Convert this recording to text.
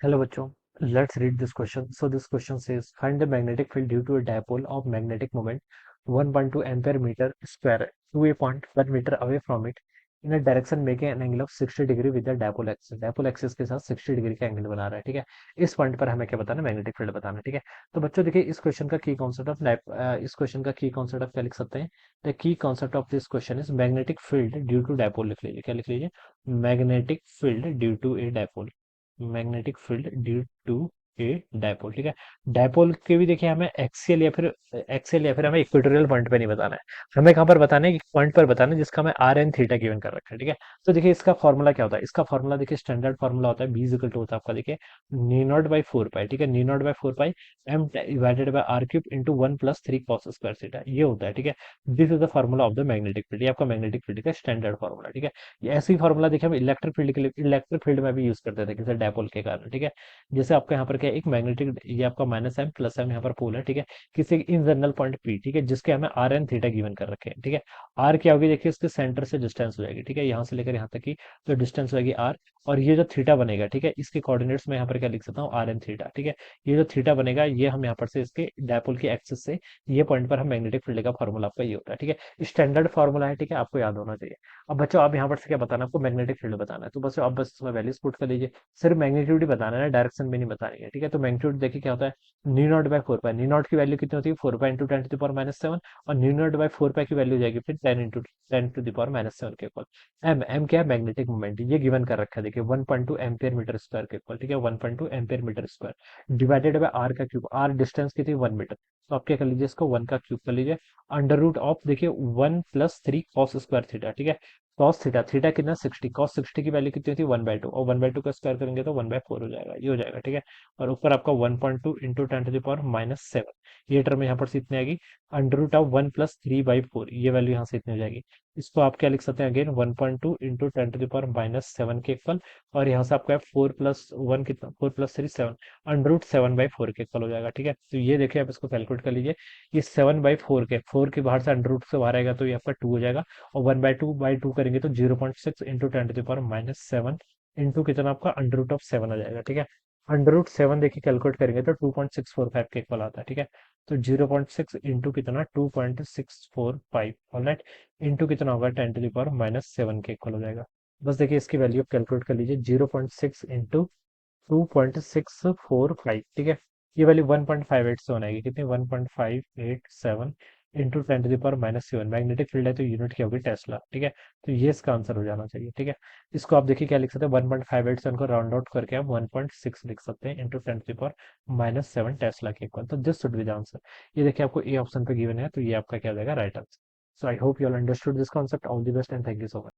Hello बच्चों, let's read this question. So this question says find the magnetic field due to a dipole of magnetic moment 1.2 ampere meter square to a point 1 meter away from it in a direction making an angle of 60 degree with the dipole axis. Dipole axis के साथ 60 degree का angle बना रहा है, ठीक है। इस point पर हमें क्या बताना है, मैग्नेटिक फील्ड बताना है, ठीक है। तो बच्चों देखिए इस क्वेश्चन का की कॉन्सेप्ट ऑफ इस क्वेश्चन का की कॉन्सेप्ट ऑफ क्या लिख सकते हैं। The key concept of this question is magnetic field due to dipole. लिख लीजिए, क्या लिख लीजिए, magnetic field due to a dipole. Magnetic field due to a dipole, ठीक है। डायपोल के भी देखिए हमें एक्सियल या फिर हमें इक्वेटोरियल पॉइंट पे नहीं बताना है, हमें कहाँ पर बताना है, पॉइंट पर बताना है जिसका हमें आर एन थीटा गिवन कर रखा है, ठीक है। तो देखिए इसका फॉर्मूला क्या होता है, इसका फॉर्मूला देखिए स्टैंडर्ड फॉर्मूला होता है, बी इज इक्वल टू होता है आपका देखिए mu naught by four pi, ठीक है। नी naught by four pi m divided by r cube into 1 + 3 cos square theta, ये होता है, ठीक है। This is the formula of the magnetic field, ये आपका मैग्नेटिक फील्ड का स्टैंडर्ड फॉर्मूला, ठीक है। ये ऐसी फॉर्मूला देखिए हम इलेक्ट्रिक फील्ड के लिए, इलेक्ट्रिक फील्ड में भी यूज करते थे, जैसे डायपोल के कारण, ठीक है। जैसे आपका यहाँ पर क्या है, एक मैग्नेटिक, ये आपका माइनस एम प्लस एम यहाँ पर पोल है, ठीक है। किसी इन जनरल पॉइंट पी, ठीक है, जिसके हमें आर एन थीटा गिवन कर रखे हैं, ठीक है। आर क्या होगी देखिए, इसके सेंटर से डिस्टेंस हो जाएगी, ठीक है, यहाँ से लेकर यहाँ तक की जो डिस्टेंस होगी आर, और ये जो थीटा बनेगा, ठीक है, इसके कोऑर्डिनेट्स में यहाँ पर क्या लिख सकता हूँ, आर एन थीटा, ठीक है। ये जो थीटा बनेगा ये हम यहाँ पर से इसके डायपोल की एक्सिस से ये पॉइंट पर हम मैग्नेटिक फील्ड का फॉर्मूला आपका ये होता है, ठीक है। स्टैंडर्ड फॉर्मूला है, ठीक है, आपको याद होना चाहिए। अब बच्चों आप यहाँ पर से क्या बताना है, आपको मैग्नेटिक फील्ड बताना है, तो बस आप बस इसमें वैल्यूज पुट कर लीजिए। सिर्फ मैग्नीट्यूड ही बताना है ना, डायरेक्शन में नहीं बतानी है, ठीक है। तो मैग्नीट्यूड देखिए क्या होता है, नी नॉट बाय फोर पाई, नी नॉट की वैल्यू कितनी होती है, four pi into ten to the power minus seven, और नी नॉट बाय फोर पाई की वैल्यू हो जाएगी फिर ten to the power minus seven के इक्वल। एम एम क्या है, मैग्नेटिक मोमेंट, ये गिवन कर रखा है देखिए 1.2 एम्पियर मीटर स्क्वायर के इक्वल, ठीक है, 1.2 ampere metre square divided by r का क्यूब, आर डिस्टेंस की थी 1 मीटर, तो आप क्या कर लीजिए, इसको 1 का क्यूब कर लीजिए, अंडर रूट ऑफ देखिए 1 + 3 कॉस स्क्वायर थीटा, ठीक है। कॉस थीटा, थीटा कितना 60, कॉस 60 की वैल्यू कितनी होती है 1/2, और 1/2 का स्क्वायर करेंगे तो 1/4 हो जाएगा, ये हो जाएगा, ठीक है। और ऊपर आपका 1.2 into ten to the power minus seven, ये टर्म यहाँ पर से इतनी आएगी, अंडर रूट ऑफ 1 + 3/4, ये वैल्यू यहाँ से इतनी हो जाएगी। इसको आप क्या लिख सकते हैं, again 1.2 into ten to the power minus seven के इक्वल, और यहाँ से आपका 4 + 1 कितना, 4 + 3 7, अंडर रूट 7/4 के इक्वल हो जाएगा, ठीक है। तो ये देखिए आप इसको कैलकुलेट कर लीजिए, ये 7/4 के, 4 के बाहर से अंडर रूट से बाहर आएगा तो ये आपका 2 हो जाएगा, और 1/2 करेंगे तो 0.6 into ten to the power minus seven into कितना आपका अंडर रूट ऑफ सेवन आ जाएगा, ठीक है। अंडर रूट सेवन देखिए कैलकुलेट करेंगे तो 2.645 के इक्वल आता है, ठीक है। तो 0.6 इंटू कितना 2.645, ऑलराइट, इंटू कितना होगा ten to the power minus seven के इक्वल हो जाएगा। बस देखिए इसकी वैल्यू कैलकुलेट कर लीजिए, 0.6 इंटू 2.645, ठीक है। ये वैल्यू 1.587 आएगी, कितनी 1.587 into ten to the power minus seven, magnetic field है तो यूनिट क्या होगी टेस्ला, ठीक है। तो ये इसका आंसर हो जाना चाहिए, ठीक है। इसको आप देखिए क्या लिख सकते हैं, 1.587 को राउंड आउट करके आप 1.6 लिख सकते हैं into ten to the power minus seven tesla के इक्वल, तो this should be the answer. ये देखिए आपको ए ऑप्शन पे गिवन है, तो ये आपका क्या हो जाएगा, right answer. So I hope you all understood this concept, all the best and thank you so much.